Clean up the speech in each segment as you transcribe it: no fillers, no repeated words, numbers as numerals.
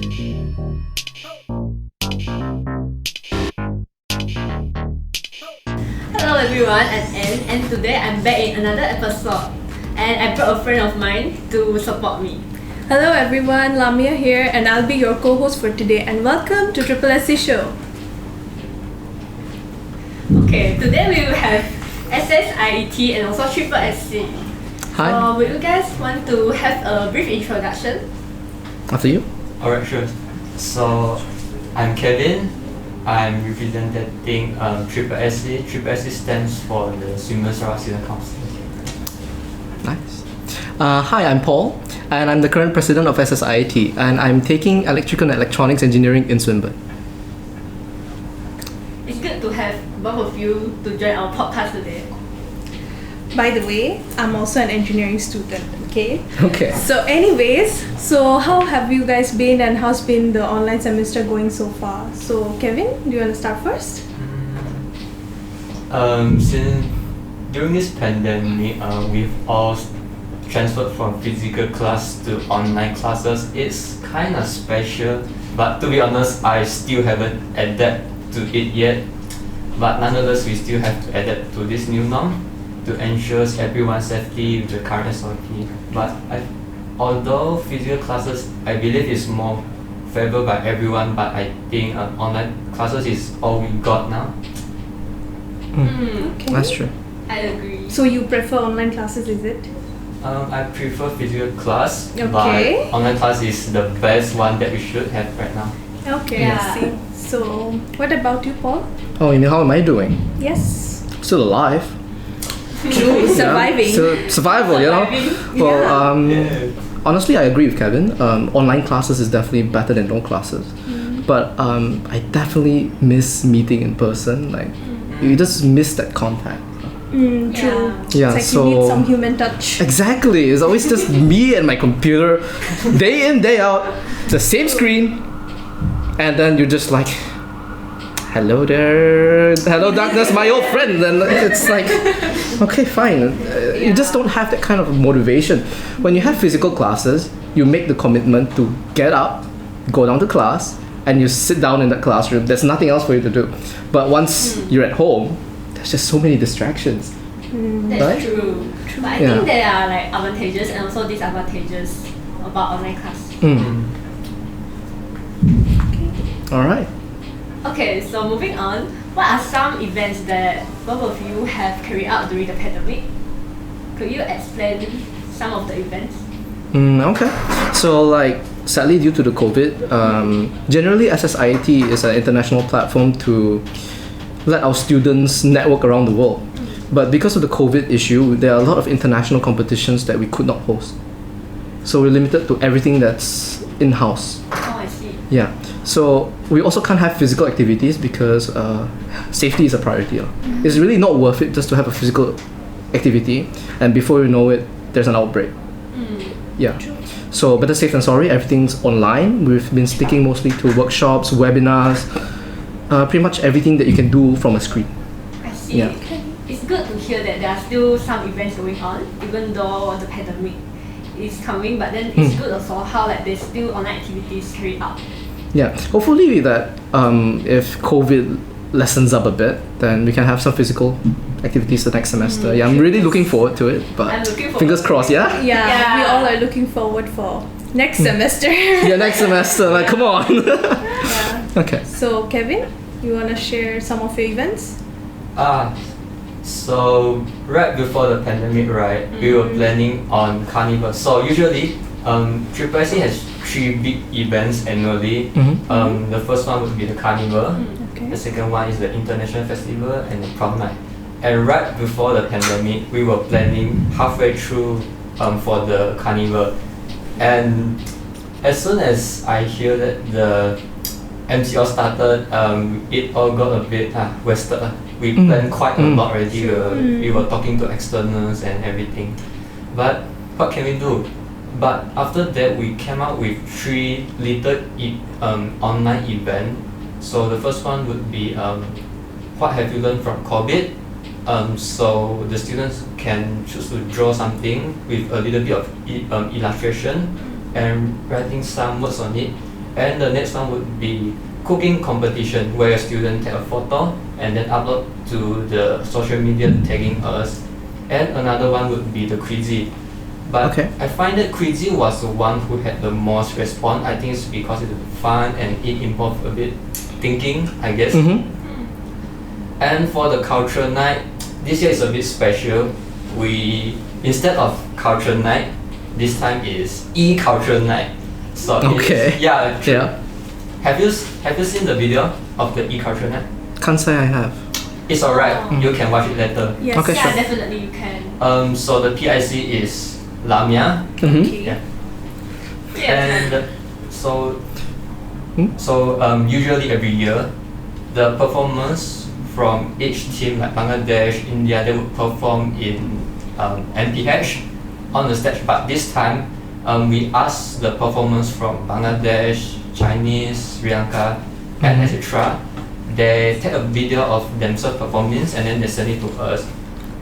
Hello everyone, I'm Anne, and today I'm back in another episode, and I brought a friend of mine to support me. Hello everyone, Lamia here, and I'll be your co-host for today, and welcome to SSSC Show. Okay, today we will have SSIET and also SSSC. Hi. So would you guys want to have a brief introduction? After you? Alright, sure. So, I'm Kevin. I'm representing SSSC. SSSC stands for the Swinburne Sarawak Student Council. Nice. Hi, I'm Paul, and I'm the current president of SSIET, and I'm taking Electrical and Electronics Engineering in Swinburne. It's good to have both of you to join our podcast today. By the way, I'm also an engineering student, okay? Okay. So anyways, how have you guys been and how's been the online semester going so far? So Kevin, do you want to start first? Since during this pandemic, we've all transferred from physical class to online classes. It's kind of special, but to be honest, I still haven't adapted to it yet. But nonetheless, we still have to adapt to this new norm to ensure everyone's safety with the current SOP. But although physical classes, I believe, is more favored by everyone, but I think online classes is all we got now. Okay. That's true. I agree. So you prefer online classes, is it? I prefer physical class, Okay. but online class is the best one that we should have right now. Okay, Yeah. I see. So what about you, Paul? Oh, you mean how am I doing? Yes. Still alive. True, surviving. Yeah, so survival, you know? Well, honestly, I agree with Kevin. Online classes is definitely better than no classes. But I definitely miss meeting in person. Like, you just miss that contact. True. Yeah, It's like so you need some human touch. Exactly. It's always just me and my computer, day in, day out, the same screen, and then you're just like, hello there, hello darkness, my old friend. And it's like, okay, fine. You just don't have that kind of motivation. When you have physical classes, you make the commitment to get up, go down to class, and you sit down in that classroom. There's nothing else for you to do. But once you're at home, there's just so many distractions. That's Right? true. But I Yeah. think there are like advantages and also disadvantages about online class. All right. Okay, so moving on, what are some events that both of you have carried out during the pandemic? Could you explain some of the events? Okay. So, like, sadly, due to the COVID, generally SSIET is an international platform to let our students network around the world. But because of the COVID issue, there are a lot of international competitions that we could not host. So we're limited to everything that's in-house. Oh, I see. Yeah. So we also can't have physical activities because safety is a priority. It's really not worth it just to have a physical activity, and before you know it, there's an outbreak. Yeah. So better safe than sorry. Everything's online. We've been sticking mostly to workshops, webinars, pretty much everything that you can do from a screen. I see. Yeah. It's good to hear that there are still some events going on, even though the pandemic is coming. But then it's good also how like there's still online activities carried out. Yeah. Hopefully that if COVID lessens up a bit, then we can have some physical activities the next semester. Yeah, I'm really looking forward to it. But I'm looking forward fingers to crossed. it. Yeah. Yeah, we all are looking forward for next semester. Yeah. Next semester. Like, come on. Yeah. Okay. So Kevin, you wanna share some of your events? So right before the pandemic, right, we were planning on carnival. So usually, SSSC has 3 big events annually. The first one would be the carnival. Okay. The second one is the international festival and the prom night. And right before the pandemic, we were planning halfway through for the carnival. And as soon as I hear that the MCO started, it all got a bit wasted. We planned quite a lot already. We were talking to externals and everything. But what can we do? But after that, we came out with 3 little online events. So the first one would be what have you learned from COVID? So the students can choose to draw something with a little bit of illustration and writing some words on it. And the next one would be cooking competition, where a student take a photo and then upload to the social media tagging us. And another one would be the quizy. But Okay. I find that quizy was the one who had the most response. I think it's because it's fun and it involved a bit thinking, I guess. Mm-hmm. And for the culture night, this year is a bit special. We, instead of culture night, this time is e-culture night. So Okay. yeah, true. Yeah. Have you seen the video of the e-culture night? Can't say I have. It's alright. Oh. You can watch it later. Yes. Okay, Yeah, sure. definitely you can. So the PIC is Lamia, Mm-hmm. Okay. yeah. Yeah. And so Hmm? usually every year, the performers from each team, like Bangladesh, India, they would perform in MPH on the stage. But this time, we asked the performers from Bangladesh, Chinese, Sri Lanka, and Mhm. etc. They take a video of themselves performance and then they send it to us.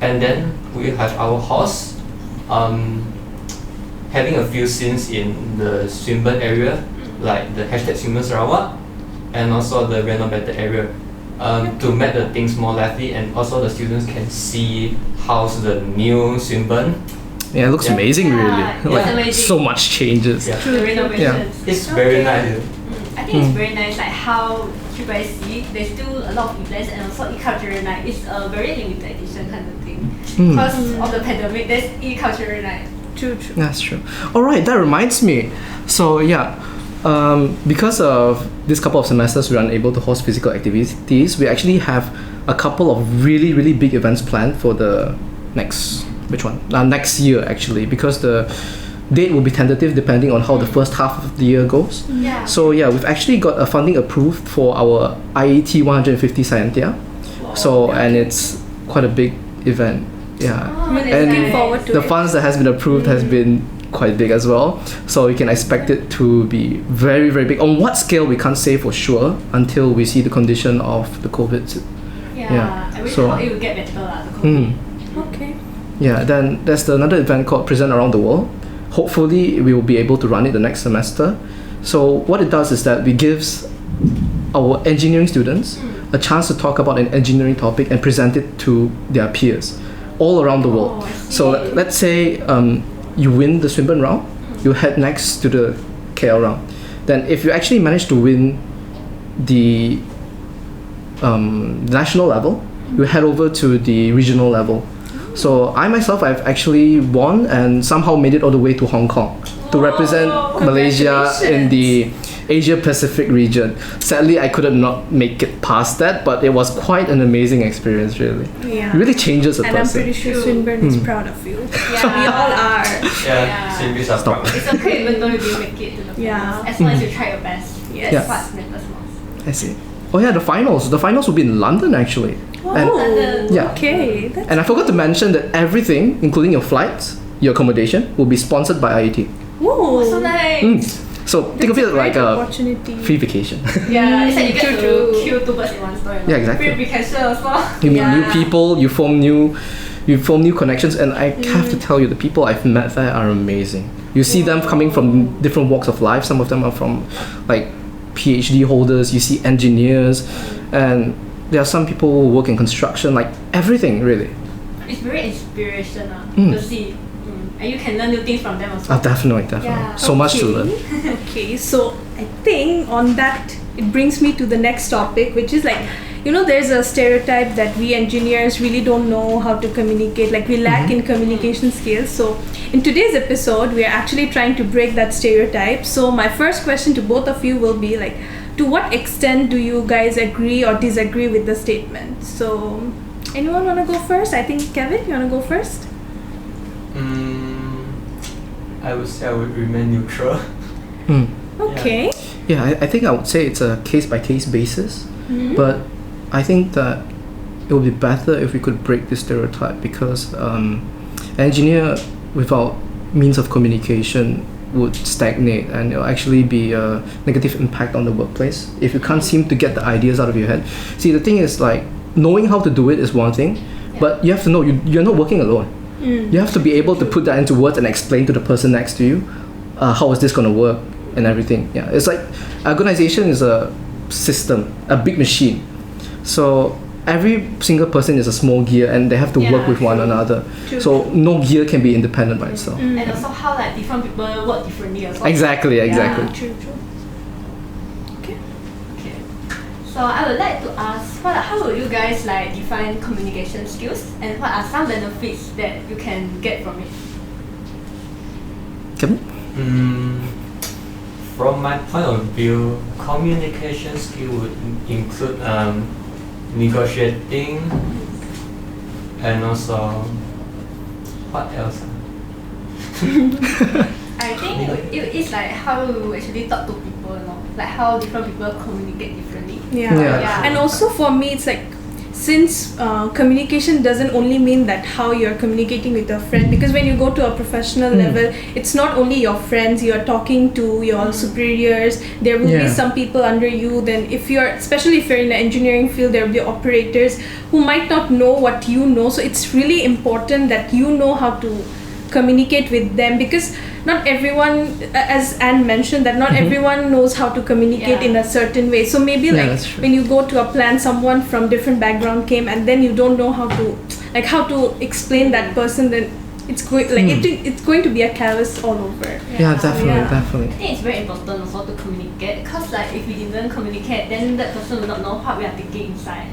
And then we have our host having a few scenes in the Swinburne area, like the hashtag Swinburne Sarawak, and also the renovated area, to make the things more lively, and also the students can see how's the new Swinburne. Yeah, it looks Yeah. amazing, Yeah, really. it's Like amazing. so much changes. Yeah. The renovations. It's very Okay. nice. I think it's Mm. very nice, like how SSIET, there's still a lot of events, and also e-culture night is a very limited edition kind of thing. Mm. Because of the pandemic, there's e-culture night. True, true. That's true. All right, that reminds me. So yeah, because of this couple of semesters, we are unable to host physical activities. We actually have a couple of really, really big events planned for the next next year actually, because the date will be tentative depending on how the first half of the year goes. Yeah. So yeah, we've actually got a funding approved for our IET 150 Scientia. So and it's quite a big event. Yeah. Oh, Really that's looking nice. forward to The it. funds that has been approved has been quite big as well. So you can expect it to be very, very big. On what scale we can't say for sure until we see the condition of the COVID. Yeah. Yeah, I wish so- it would get better lah, the COVID. Mm. Okay. Yeah, then there's another event called Present Around the World. Hopefully we will be able to run it the next semester. So what it does is that it gives our engineering students a chance to talk about an engineering topic and present it to their peers all around the world. Oh, I see. So let's say you win the Swinburne round, you head next to the KL round. Then if you actually manage to win the national level, you head over to the regional level. So I myself, I've actually won and somehow made it all the way to Hong Kong to represent Malaysia in the Asia Pacific region. Sadly, I couldn't not make it past that, but it was quite an amazing experience, really. Yeah. It really changes a And I'm person. pretty sure True. Swinburne is proud of you. Yeah. We all are. Yeah, Yeah. Swinburne are Stop. proud. It's okay even though you didn't make it to the finals. Yeah. As long as you try your best. Yes. That's Yeah. what matters most. I see. Oh yeah, the finals. The finals will be in London actually. Oh, And- Yeah. okay. That's And I forgot to mention that everything, including your flights, your accommodation, will be sponsored by IIT. Whoa. So nice. So think of That's it a like great a opportunity. free vacation. Yeah, it's like you get True, to true. kill two birds in one stone. Yeah, exactly. Free vacation also. You meet new Yeah. people, you form new connections, and I have to tell you, the people I've met there are amazing. You see them coming from different walks of life. Some of them are from like PhD holders. You see engineers, and there are some people who work in construction. Like everything, really. It's very inspirational Mm. to see. And you can learn new things from them also. Definitely. Yeah. So much to learn. Okay, so I think on that it brings me to the next topic, which is like, you know, there's a stereotype that we engineers really don't know how to communicate, like we lack in communication skills. So in today's episode, we are actually trying to break that stereotype. So my first question to both of you will be like, to what extent do you guys agree or disagree with the statement? So anyone want to go first? I think Kevin, you want to go first? I would say I would remain neutral. Mm. Okay. Yeah, I think I would say it's a case by case basis, Mhm. but I think that it would be better if we could break this stereotype, because an engineer without means of communication would stagnate, and it'll actually be a negative impact on the workplace if you can't seem to get the ideas out of your head. See, the thing is, like, knowing how to do it is one thing, but you have to know you're not working alone. You have to be able to put that into words and explain to the person next to you, how is this going to work, and everything. Yeah, it's like organization is a system, a big machine. So every single person is a small gear, and they have to work with one another. True. So no gear can be independent by itself. And also how like different people work differently also. Exactly. True. Okay. Okay. So I would like to ask, how would you guys like define communication skills, and what are some benefits that you can get from it? Kevin? From my point of view, communication skill would include negotiating, and also what else? I think it's like how you actually talk to people, you know? Like how different people communicate differently. Yeah. And also for me, it's like, since communication doesn't only mean that how you're communicating with a friend, because when you go to a professional level, it's not only your friends, you're talking to your superiors, there will be some people under you. Then especially if you're in the engineering field, there will be operators who might not know what you know. So it's really important that you know how to communicate with them, because not everyone, as Anne mentioned, that not everyone knows how to communicate in a certain way. So maybe like when you go to a plant, someone from different background came, and then you don't know how to explain that person, then it's going it's going to be a chaos all over. Yeah, definitely. I think it's very important also to communicate, because like if we didn't communicate, then that person will not know what we are thinking inside.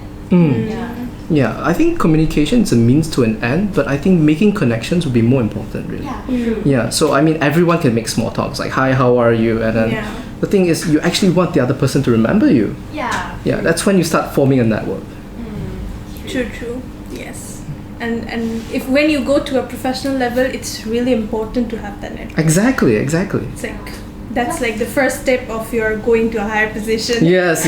Yeah, I think communication is a means to an end, but I think making connections would be more important, really. Yeah, true. Yeah, so I mean, everyone can make small talks like, hi, how are you? And then the thing is, you actually want the other person to remember you. Yeah. Yeah, that's when you start forming a network. True. Yes. And if when you go to a professional level, it's really important to have that network. Exactly. It's like, that's like the first step of your going to a higher position. Yes.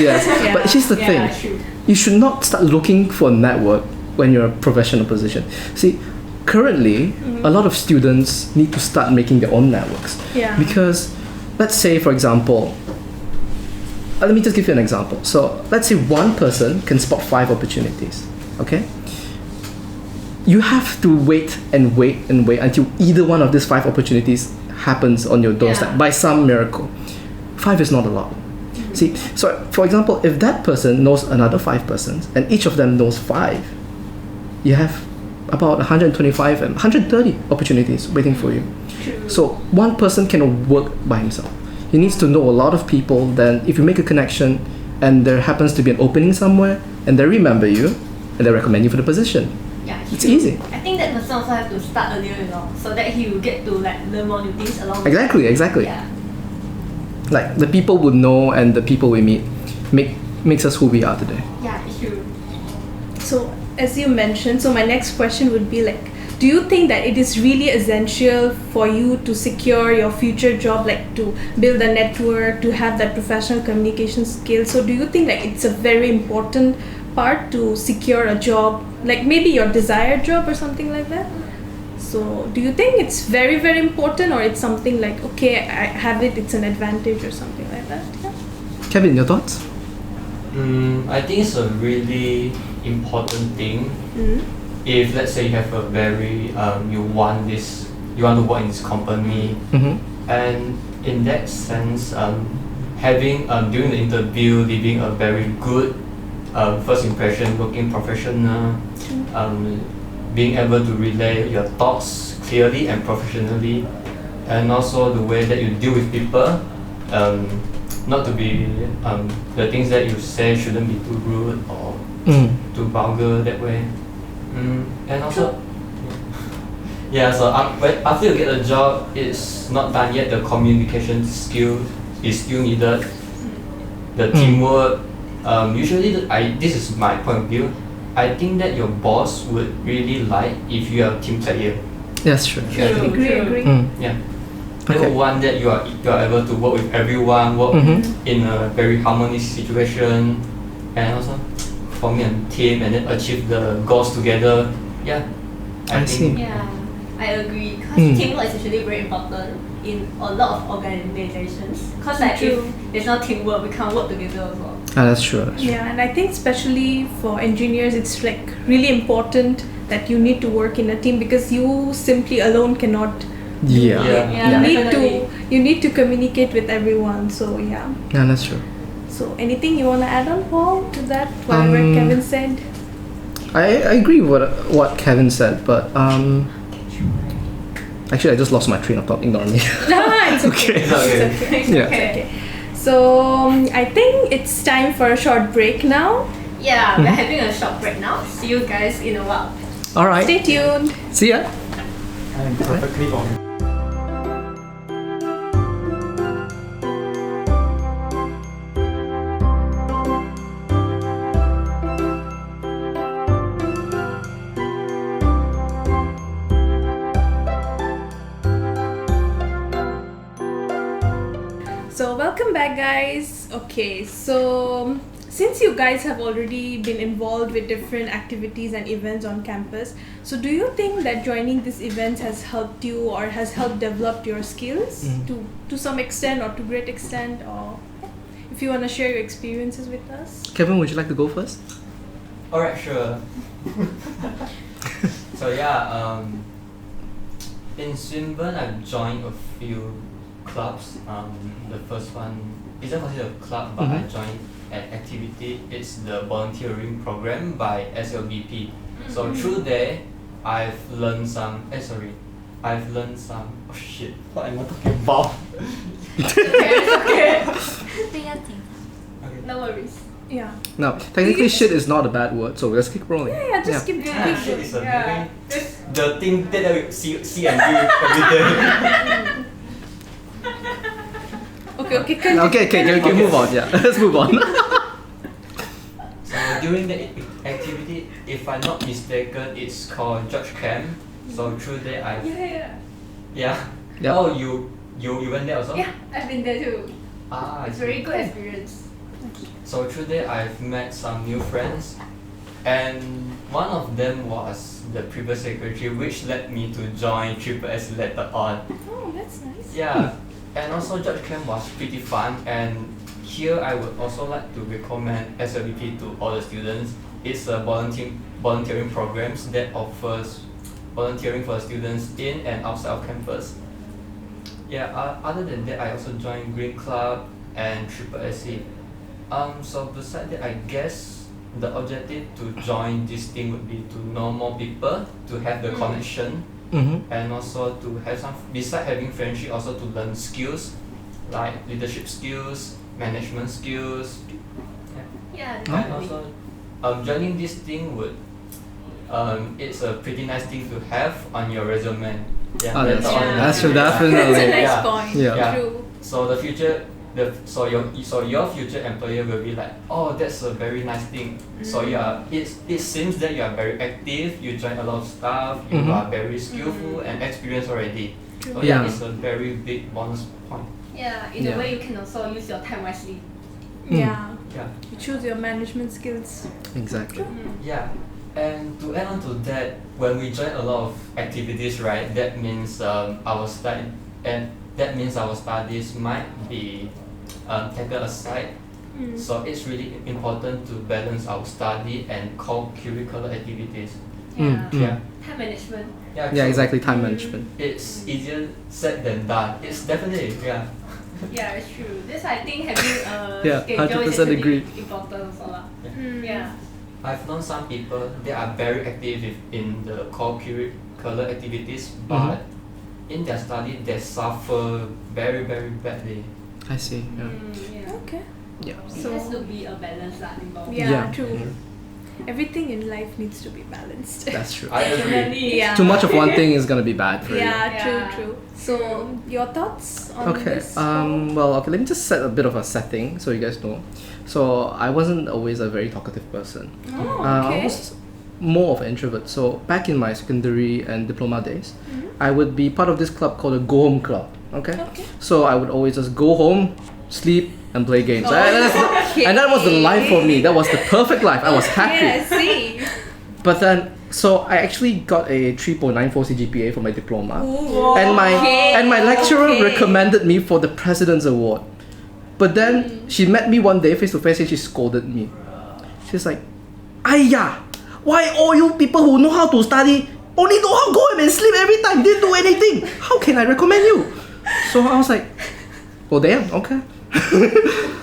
But here's the thing. True. You should not start looking for a network when you're in a professional position. See, currently, a lot of students need to start making their own networks. Yeah. Because, let's say, for example, let me just give you an example. So, let's say one person can spot 5 opportunities, okay? You have to wait until either one of these 5 opportunities happens on your doorstep by some miracle. 5 is not a lot. See, so for example, if that person knows another 5 persons, and each of them knows 5, you have about 125 and 130 opportunities waiting for you. True. So one person cannot work by himself. He needs to know a lot of people. Then if you make a connection and there happens to be an opening somewhere, and they remember you, and they recommend you for the position. Yeah, It's easy. I think that person also have to start earlier, you know, so that he will get to like learn more new things along the way. Exactly. Yeah. Like the people would know, and the people we meet makes us who we are today. Yeah, it's true. So as you mentioned, so my next question would be like, do you think that it is really essential for you to secure your future job, like to build a network, to have that professional communication skill? So do you think like it's a very important part to secure a job, like maybe your desired job or something like that? So do you think it's very, very important, or it's something like, okay, I have it, it's an advantage or something like that? Yeah. Kevin, your thoughts? I think it's a really important thing. If let's say you have a very you want to work in this company, and in that sense, having during the interview, leaving a very good first impression, working professional, being able to relay your thoughts clearly and professionally, and also the way that you deal with people, not to be the things that you say shouldn't be too rude or too vulgar that way. And also, so after you get a job, it's not done yet. The communication skill is still needed. The teamwork. Usually, this is my point of view. I think that your boss would really like if you are a team player. That's true. Agree. Yeah. They would want that you are able to work with everyone, work in a very harmonious situation, and also forming a team and then achieve the goals together. Yeah, I think. Yeah, I agree. Because teamwork is actually very important in a lot of organizations. Because like if there's no teamwork, we can't work together also. That's true. Yeah, and I think especially for engineers, it's like really important that you need to work in a team, because you simply alone cannot Yeah. Yeah, definitely. You need to communicate with everyone. So yeah. Yeah, that's true. So anything you wanna add on, Paul, to that? Whatever Kevin said. I agree with what Kevin said, but actually I just lost my train of thought. Ignore me. It's okay. Okay. It's okay. Yeah. Okay. So I think it's time for a short break now. Yeah, we're having a short break now. See you guys in a while. All right. Stay tuned. See ya. I'm perfectly on. So welcome back, guys. Okay, so since you guys have already been involved with different activities and events on campus, so do you think that joining these events has helped you or has helped develop your skills to some extent or to great extent? Or if you want to share your experiences with us? Kevin, would you like to go first? Alright, sure. So yeah, in Swinburne I've joined a few clubs. The first one isn't considered a club, but I joined an activity. It's the volunteering program by SLBP. So through there, I've learned some. Oh shit! What am I talking about? Okay. Okay. No worries. Yeah. No, technically shit is not a bad word, so let's keep rolling. Yeah, just keep Yeah, shit is a Yeah. very the thing that we see and do every day. Okay, continue. Okay, move on. Yeah, let's move on. So during the activity, if I'm not mistaken, it's called Judge Camp. So through there, yeah. Yep. Oh, you went there also? Yeah, I've been there too. Ah, I It's see. very good experience. So through there, I've met some new friends, and one of them was the previous secretary, which led me to join SSS later on. Oh, that's nice. Yeah, and also Judge Camp was pretty fun, and here I would also like to recommend SLBP to all the students. It's a volunteering programs that offers volunteering for students in and outside of campus. Yeah, other than that, I also joined Green Club and SSSC. So besides that, I guess the objective to join this thing would be to know more people, to have the connection, and also to have some, besides having friendship, also to learn skills like leadership skills, management skills. Yeah, And definitely. also, joining this thing would, it's a pretty nice thing to have on your resume. Yeah, Oh, later that's on true. in the That's true, future. definitely. That's a nice Yeah. point. Yeah. True. So the future, so your future employer will be like, oh, that's a very nice thing. So yeah, it seems that you are very active. You join a lot of stuff. You are very skillful and experienced already. So yeah, Yeah. it's a very big bonus point. Yeah, in Yeah. a way you can also use your time wisely. Yeah. Yeah, You choose your management skills. Exactly. yeah. And to add on to that, when we join a lot of activities, right, that means our studies might be taken aside. So it's really important to balance our study and co-curricular activities. Yeah. Mm. Yeah. Time management. Yeah, true. exactly. Time management. It's easier said than done. It's definitely, yeah. Yeah, it's true. This I think having a Yeah, schedule is 100% actually agree. important also lah. Yeah. I've known some people, they are very active in the co-curricular activities, but in their study, they suffer very, very badly. I see. Yeah. Yeah. Okay. Yeah. It has to be a balance lah involved. Yeah, Yeah. true. Everything in life needs to be balanced. That's true. I agree. Definitely. Yeah. Too much of one thing is gonna be bad for you. Yeah, true, Yeah. true. So, your thoughts on Okay. this? Well, okay. Let me just set a bit of a setting so you guys know. So I wasn't always a very talkative person. Oh, I okay. was more of an introvert. So back in my secondary and diploma days, I would be part of this club called the Go Home Club. Okay. Okay. So I would always just go home, sleep, and play games. Oh, And that was the life for me. That was the perfect life. I was happy. Yeah, see. But then, so I actually got a 3.94 CGPA for my diploma. Ooh. And my Okay, and my lecturer okay. recommended me for the President's Award. But then she met me one day face to face and she scolded me. She's like, "Aiya, why all you people who know how to study only know how to go home and sleep every time, didn't do anything. How can I recommend you? So I was like, well, damn, okay.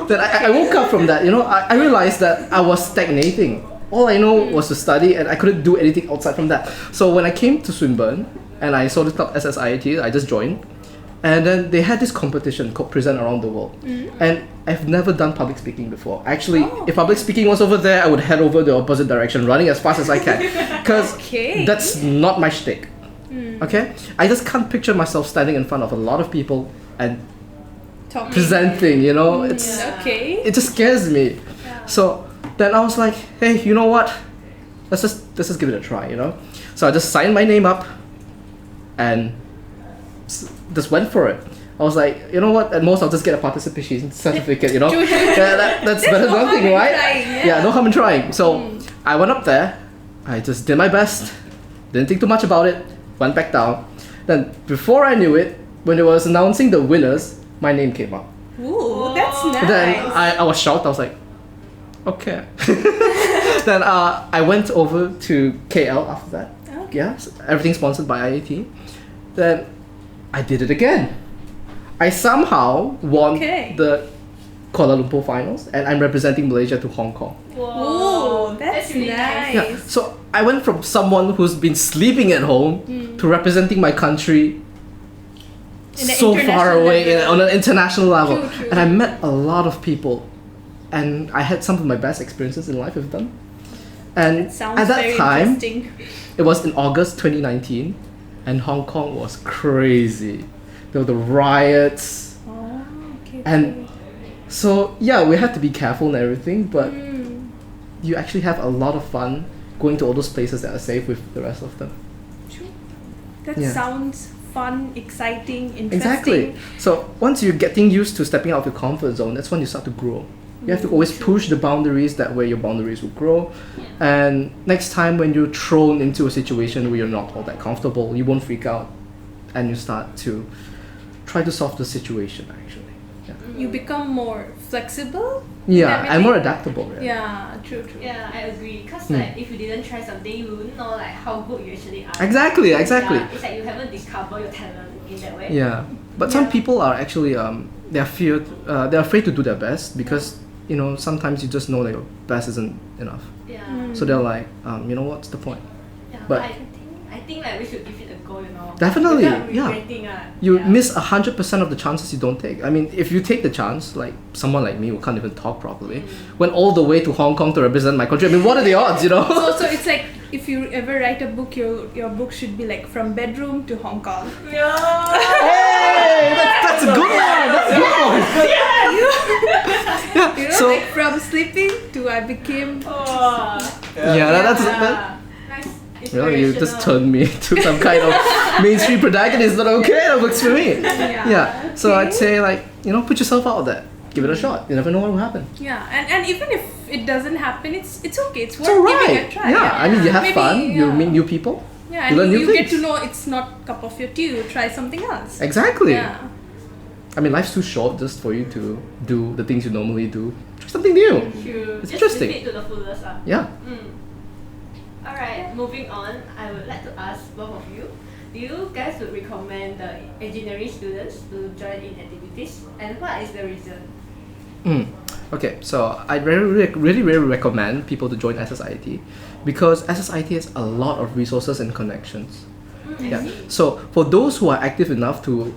Then I woke up from that, I realized that I was stagnating. All I know was to study, and I couldn't do anything outside from that. So when I came to Swinburne, and I saw this club SSIET, I just joined. And then they had this competition called Present Around the World. And I've never done public speaking before. Actually, if public speaking was over there, I would head over the opposite direction, running as fast as I can. Because that's not my shtick. Okay? I just can't picture myself standing in front of a lot of people and presenting, it's it just scares me. So then I was like, hey, you know what? Let's just give it a try, So I just signed my name up and just went for it. I was like, you know what? At most, I'll just get a participation certificate. That's better than nothing, right? No harm in trying. So I went up there. I just did my best. Didn't think too much about it. Went back down. Then before I knew it, when they was announcing the winners, my name came up. Ooh, that's nice. Then I was shocked. I was like, okay. Then I went over to KL after that. Okay. Yeah, so everything sponsored by IAT. Then I did it again. I somehow won the Kuala Lumpur finals, and I'm representing Malaysia to Hong Kong. Whoa, that's really nice. Yeah, so I went from someone who's been sleeping at home to representing my country so far away on an international level. True. And I met a lot of people, and I had some of my best experiences in life with them. And at that time, it was in August 2019, and Hong Kong was crazy. There were the riots, and so we had to be careful and everything, but you actually have a lot of fun going to all those places that are safe with the rest of them. True. That sounds fun, exciting, interesting. Exactly. So once you're getting used to stepping out of your comfort zone, that's when you start to grow. You have to always push the boundaries, that way your boundaries will grow. And next time when you're thrown into a situation where you're not all that comfortable, you won't freak out, and you start to try to solve the situation actually. You become more flexible? And more adaptable. Yeah, true. Yeah, I agree. Because if you didn't try something, you wouldn't know how good you actually are. Exactly. Yeah, it's like you haven't discovered your talent in that way. Yeah, but some people are actually they're afraid to do their best because sometimes you just know that your best isn't enough. Yeah. So they're like, what's the point? Yeah, but I think we should give it a go. Definitely, You yeah. miss 100% of the chances you don't take. I mean, if you take the chance, like someone like me who can't even talk properly, went all the way to Hong Kong to represent my country. I mean, what are the odds, So it's like if you ever write a book, your book should be like from bedroom to Hong Kong. Yeah. Hey, that's a good one. That's a good one. So like from sleeping to I became. That's. You just turned me into some kind of mainstream protagonist, but okay, that works for me. So I'd say put yourself out there. Give it a shot. You never know what will happen. Yeah, and even if it doesn't happen, it's okay. It's worth alright. giving a try. I mean, you have fun. You meet new people. Yeah, you learn new you things. get to know it's not cup of your tea. You try something else. Exactly. Yeah. I mean, life's too short just for you to do the things you normally do. Try something new. True. It's just interesting. live it to the fullest. Yeah. Alright, moving on, I would like to ask both of you, do you guys would recommend the engineering students to join in activities, and what is the reason? Okay, so I really recommend people to join SSIET because SSIET has a lot of resources and connections. So for those who are active enough to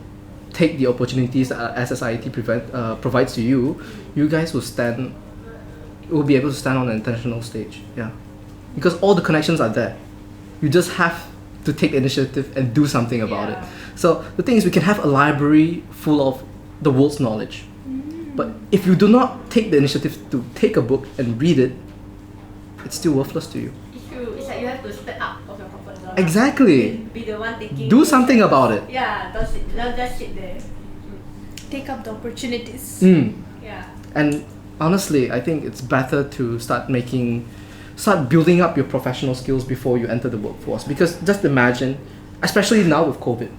take the opportunities that SSIET provides to you, you guys will be able to stand on an international stage. Because all the connections are there. You just have to take the initiative and do something about it. So the thing is, we can have a library full of the world's knowledge. But if you do not take the initiative to take a book and read it, it's still worthless to you. It's true. It's like you have to step out of your comfort zone. Exactly. Be the one taking. Do something about it. Yeah, don't just sit there. Take up the opportunities. Yeah. And honestly, I think it's better to start building up your professional skills before you enter the workforce. Because just imagine, especially now with COVID,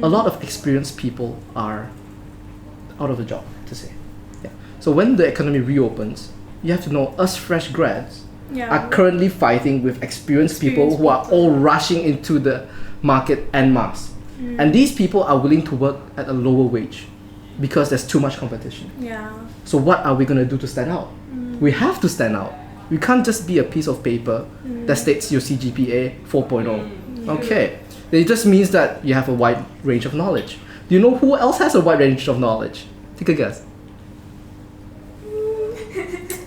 a lot of experienced people are out of a job, to say. So when the economy reopens, you have to know us fresh grads, are currently fighting with experienced people who are all rushing into the market en masse. And these people are willing to work at a lower wage because there's too much competition. Yeah. So what are we going to do to stand out? We have to stand out. We can't just be a piece of paper that states your CGPA 4.0. Okay. It just means that you have a wide range of knowledge. Do you know who else has a wide range of knowledge? Take a guess.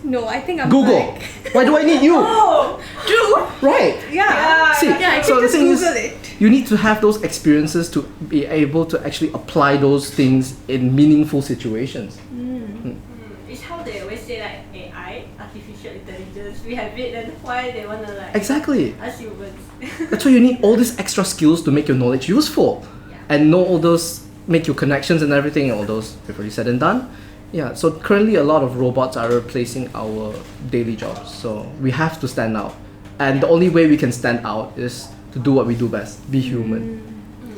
No, I think I'm Google. like... Why do I need you? Oh, true. Right. Yeah. See, I so can the just thing is, Google it. you need to have those experiences to be able to actually apply those things in meaningful situations. It's how they always say like AI, artificial intelligence. We have it, then why they wanna like Exactly. us humans? That's why you need all these extra skills to make your knowledge useful. Yeah. And know all those, make your connections and everything, all those before said and done. Yeah, so currently a lot of robots are replacing our daily jobs. So we have to stand out. And the only way we can stand out is to do what we do best, be human.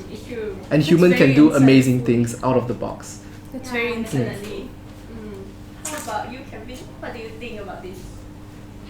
It's true. And That's human very can do insightful. amazing things out of the box. That's very insightful. definitely. How about you, Kevin? What do you think about this?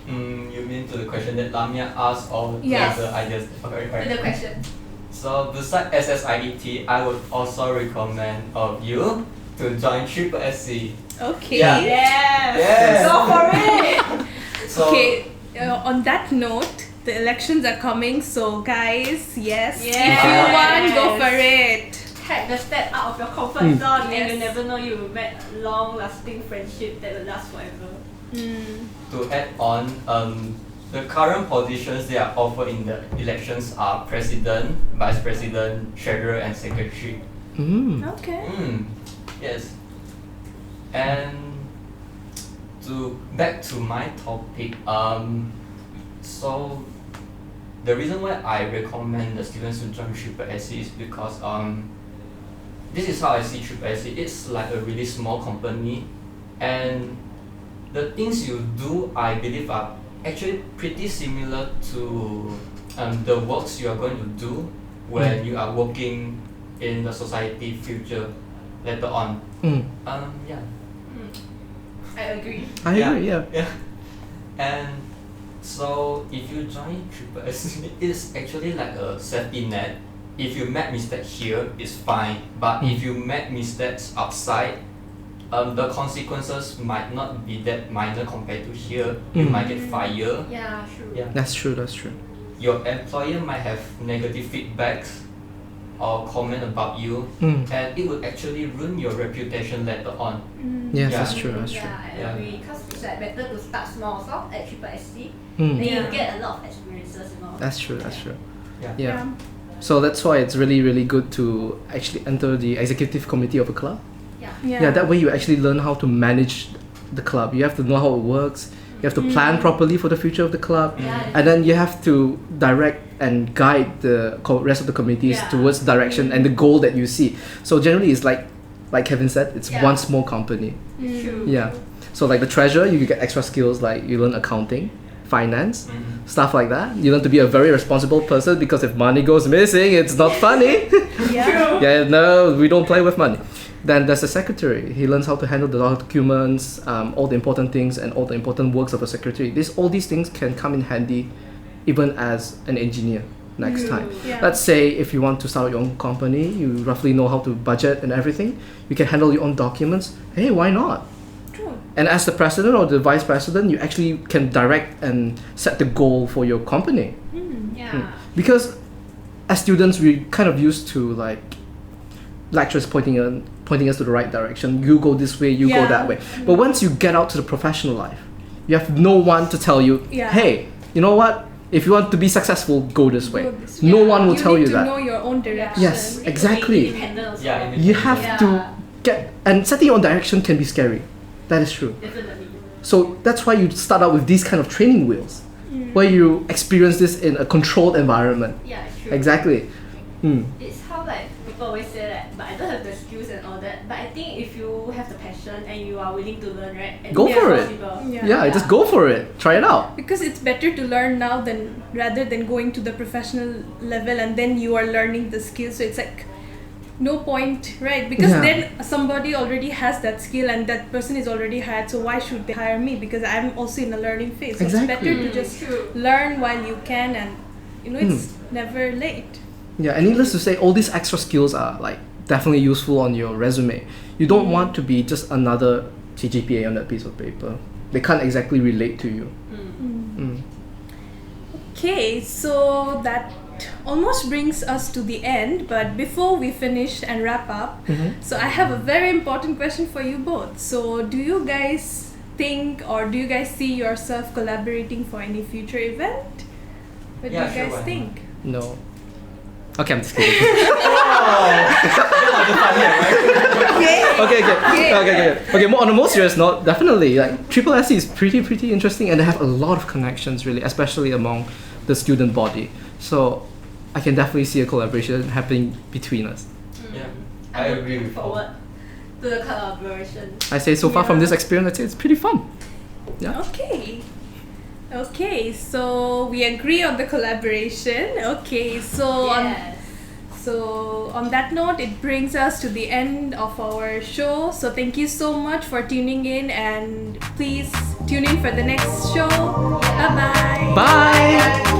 You mean to the question that Lamia asked or Yes. the ideas? Okay, right. The question. So besides SSIET, I would also recommend of you to join SSSC. Okay. Yeah. Yes. Yes. Go for it. So Okay, on that note, the elections are coming, so guys, yes, if Yes. you want, go for it. Take the step out of your comfort zone, and Yes. you never know you will make long-lasting friendship that will last forever. to add on, the current positions that are offered in the elections are president, vice president, treasurer, and secretary. Okay. Yes. And back to my topic, so the reason why I recommend the students to join SSSC is because this is how I see SSSC. It's like a really small company, and the things you do, I believe, are actually pretty similar to the works you are going to do when you are working in the society future later on. Yeah. I agree. I agree, yeah. Yeah. And so if you join SSSC, it's actually like a safety net. If you make mistake here, it's fine. But if you make mistakes outside, the consequences might not be that minor compared to here. You might get fired. Yeah, true. Yeah. That's true, that's true. Your employer might have negative feedbacks or comment about you, and it would actually ruin your reputation later on. Yes, Yeah. that's true, that's true. Yeah, I Yeah. agree. Because it's like better to start small also at SSSC. Mm. Then Yeah. you get a lot of experiences, you know. That's true, that's true. Yeah. Yeah. So that's why it's really, really good to actually enter the executive committee of a club. Yeah. Yeah, that way you actually learn how to manage the club. You have to know how it works. You have to plan properly for the future of the club. Yeah. And then you have to direct and guide the rest of the committees Yeah. towards the direction and the goal that you see. So generally it's like Kevin said, it's Yeah. one small company. True. Yeah. So like the treasurer, you get extra skills like you learn accounting, finance, stuff like that. You learn to be a very responsible person because if money goes missing, it's not funny. Yeah. Yeah, no, we don't play with money. Then there's the secretary. He learns how to handle the documents, all the important things and all the important works of a secretary. All these things can come in handy even as an engineer next time. Yeah. Let's say if you want to start your own company, you roughly know how to budget and everything, you can handle your own documents. Hey, why not? True. And as the president or the vice president, you actually can direct and set the goal for your company. Yeah. Because as students, we kind of used to like lecturers pointing us to the right direction. You go this way, you go Yeah. that way. But once you get out to the professional life, you have no one to tell you, Yeah. hey, you know what? If you want to be successful, go this way. Go this No one will tell you need to that. know your own direction. Yes, You need to be exactly. independent also. Yeah, You have Yeah. to get, and setting your own direction can be scary. That is true. Definitely. So that's why you start out with these kind of training wheels, where you experience this in a controlled environment. Yeah, it's true. Exactly. It's how like people always say that, but I don't have the skills and all that. But I think if you have the passion and you are willing to learn, right? And Go it's for it. possible. Yeah. Just go for it. Try it out. Because it's better to learn now rather than going to the professional level and then you are learning the skills. So it's like no point, right? Because Yeah. then somebody already has that skill and that person is already hired, so why should they hire me? Because I'm also in a learning phase. So Exactly. it's better to just True. learn while you can, and it's never late. Yeah, and needless to say, all these extra skills are like definitely useful on your resume. You don't want to be just another CGPA on that piece of paper. They can't exactly relate to you. Mm. Okay, so that almost brings us to the end, but before we finish and wrap up, so I have a very important question for you both. So do you guys think, or do you guys see yourself collaborating for any future event? What Yeah, do sure, you why guys not? think? No. Okay, I'm just kidding. Okay. More on a more serious note, definitely like Triple SC is pretty interesting, and they have a lot of connections really, especially among the student body. So I can definitely see a collaboration happening between us. Yeah, I I'm agree looking with forward to the collaboration. I say so far from Yeah. this experience, I'd say it's pretty fun. Yeah. Okay, so we agree on the collaboration. Okay, so Yes. on that note, it brings us to the end of our show. So thank you so much for tuning in, and please tune in for the next show. Bye-bye. Bye.